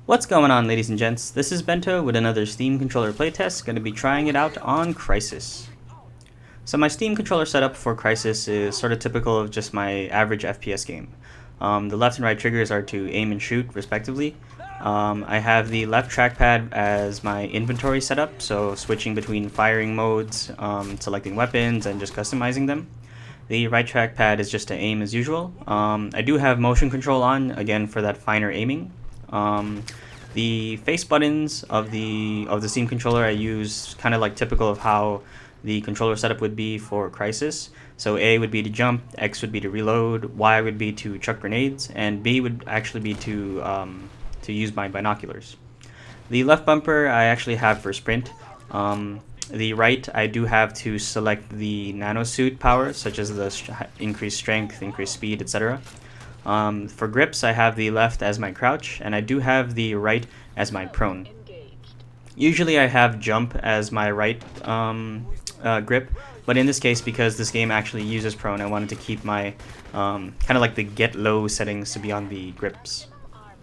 What's going on, ladies and gents? This is Bento with another Steam controller playtest. Going to be trying it out on Crysis. So my Steam controller setup for Crysis is sort of typical of just my average FPS game. The left and right triggers are to aim and shoot, respectively. I have the left trackpad as my inventory setup, so switching between firing modes, selecting weapons, and just customizing them. The right trackpad is just to aim as usual. I do have motion control on, again for that finer aiming. The face buttons of the Steam controller I use kind of like typical of how the controller setup would be for Crysis. So A would be to jump, X would be to reload, Y would be to chuck grenades, and B would actually be to use my binoculars. The left bumper I actually have for sprint. The right I do have to select the nanosuit power, such as the increased strength, increased speed, etc. For grips, I have the left as my crouch, and I do have the right as my prone. Usually I have jump as my right grip, but in this case, because this game actually uses prone, I wanted to keep my kind of like the get low settings to be on the grips.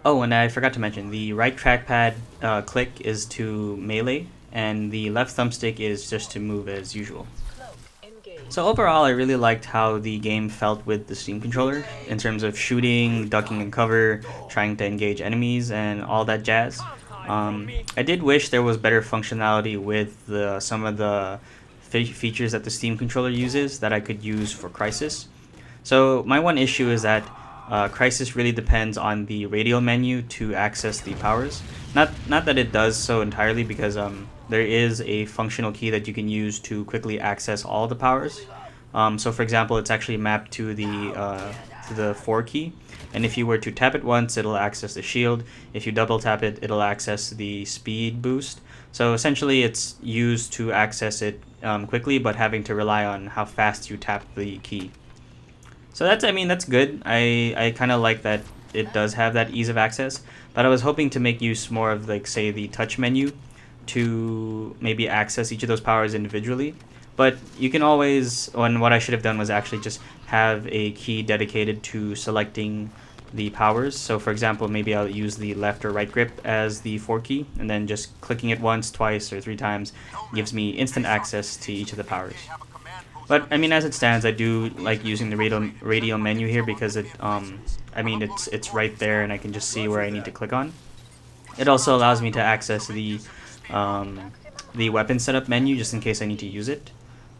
Oh, and I forgot to mention, the right trackpad click is to melee, and the left thumbstick is just to move as usual. So overall, I really liked how the game felt with the Steam controller in terms of shooting, ducking and cover, trying to engage enemies, and all that jazz. I did wish there was better functionality with some of the features that the Steam controller uses that I could use for Crysis. So my one issue is that Crysis really depends on the radial menu to access the powers. Not that it does so entirely, because there is a functional key that you can use to quickly access all the powers. So for example, it's actually mapped to the 4 key, and if you were to tap it once, it'll access the shield. If you double tap it, it'll access the speed boost. So essentially, it's used to access it quickly, but having to rely on how fast you tap the key. So that's good. I kind of like that it does have that ease of access, but I was hoping to make use more of, like, say, the touch menu to maybe access each of those powers individually. But you can always, and what I should have done was actually just have a key dedicated to selecting the powers. So for example, maybe I'll use the left or right grip as the 4 key, and then just clicking it once, twice, or 3 times gives me instant access to each of the powers. But I mean, as it stands, I do like using the radial menu here because it's right there, and I can just see where I need to click on. It also allows me to access the weapon setup menu just in case I need to use it.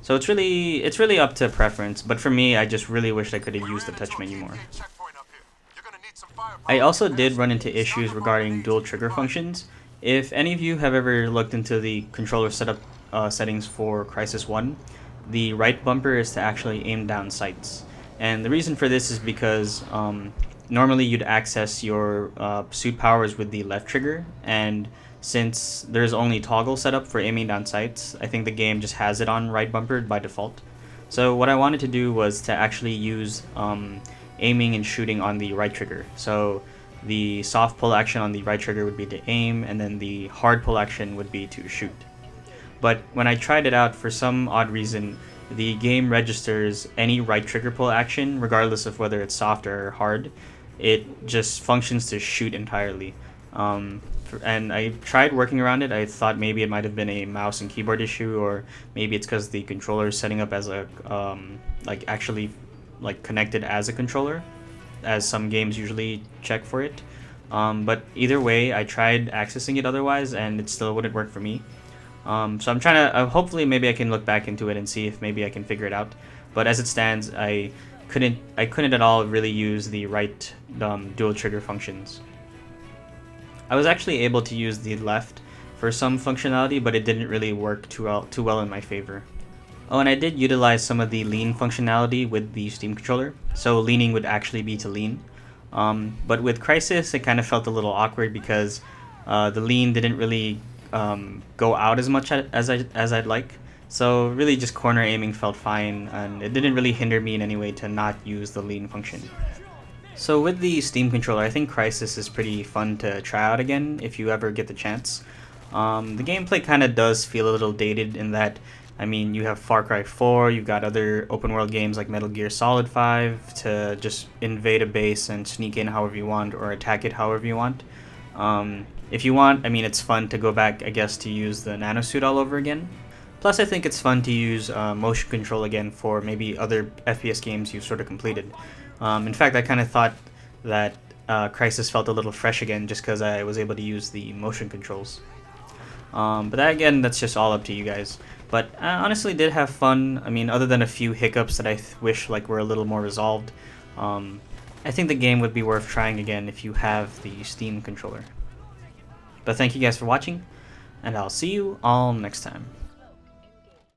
So it's really up to preference, but for me, I just really wish I could have used the touch menu more. I also did run into issues regarding dual trigger functions. If any of you have ever looked into the controller setup settings for Crysis 1, the right bumper is to actually aim down sights. And the reason for this is because normally you'd access your suit powers with the left trigger, and since there's only toggle set up for aiming down sights, I think the game just has it on right bumper by default. So what I wanted to do was to actually use aiming and shooting on the right trigger. So the soft pull action on the right trigger would be to aim, and then the hard pull action would be to shoot. But when I tried it out, for some odd reason, the game registers any right trigger pull action, regardless of whether it's soft or hard. It just functions to shoot entirely. And I tried working around it. I thought maybe it might have been a mouse and keyboard issue, or maybe it's because the controller is setting up as a actually connected as a controller, as some games usually check for it. But either way, I tried accessing it otherwise, and it still wouldn't work for me. So I'm trying to hopefully maybe I can look back into it and see if maybe I can figure it out. But as it stands, I couldn't at all really use the right dual trigger functions. I was actually able to use the left for some functionality, but it didn't really work too well in my favor. Oh, and I did utilize some of the lean functionality with the Steam controller, so leaning would actually be to lean. But with Crysis, it kind of felt a little awkward because the lean didn't really go out as much as I'd like. So really just corner aiming felt fine, and it didn't really hinder me in any way to not use the lean function. So with the Steam controller, I think Crysis is pretty fun to try out again if you ever get the chance. The gameplay kind of does feel a little dated in that, I mean, you have Far Cry 4, you've got other open world games like Metal Gear Solid 5 to just invade a base and sneak in however you want or attack it however you want. If you want, I mean, it's fun to go back, I guess, to use the nanosuit all over again. Plus, I think it's fun to use motion control again for maybe other FPS games you've sort of completed. In fact, I kind of thought that Crysis felt a little fresh again just because I was able to use the motion controls. But that, again, that's just all up to you guys. But I honestly did have fun. I mean, other than a few hiccups that I wish like were a little more resolved, I think the game would be worth trying again if you have the Steam controller. But thank you guys for watching, and I'll see you all next time.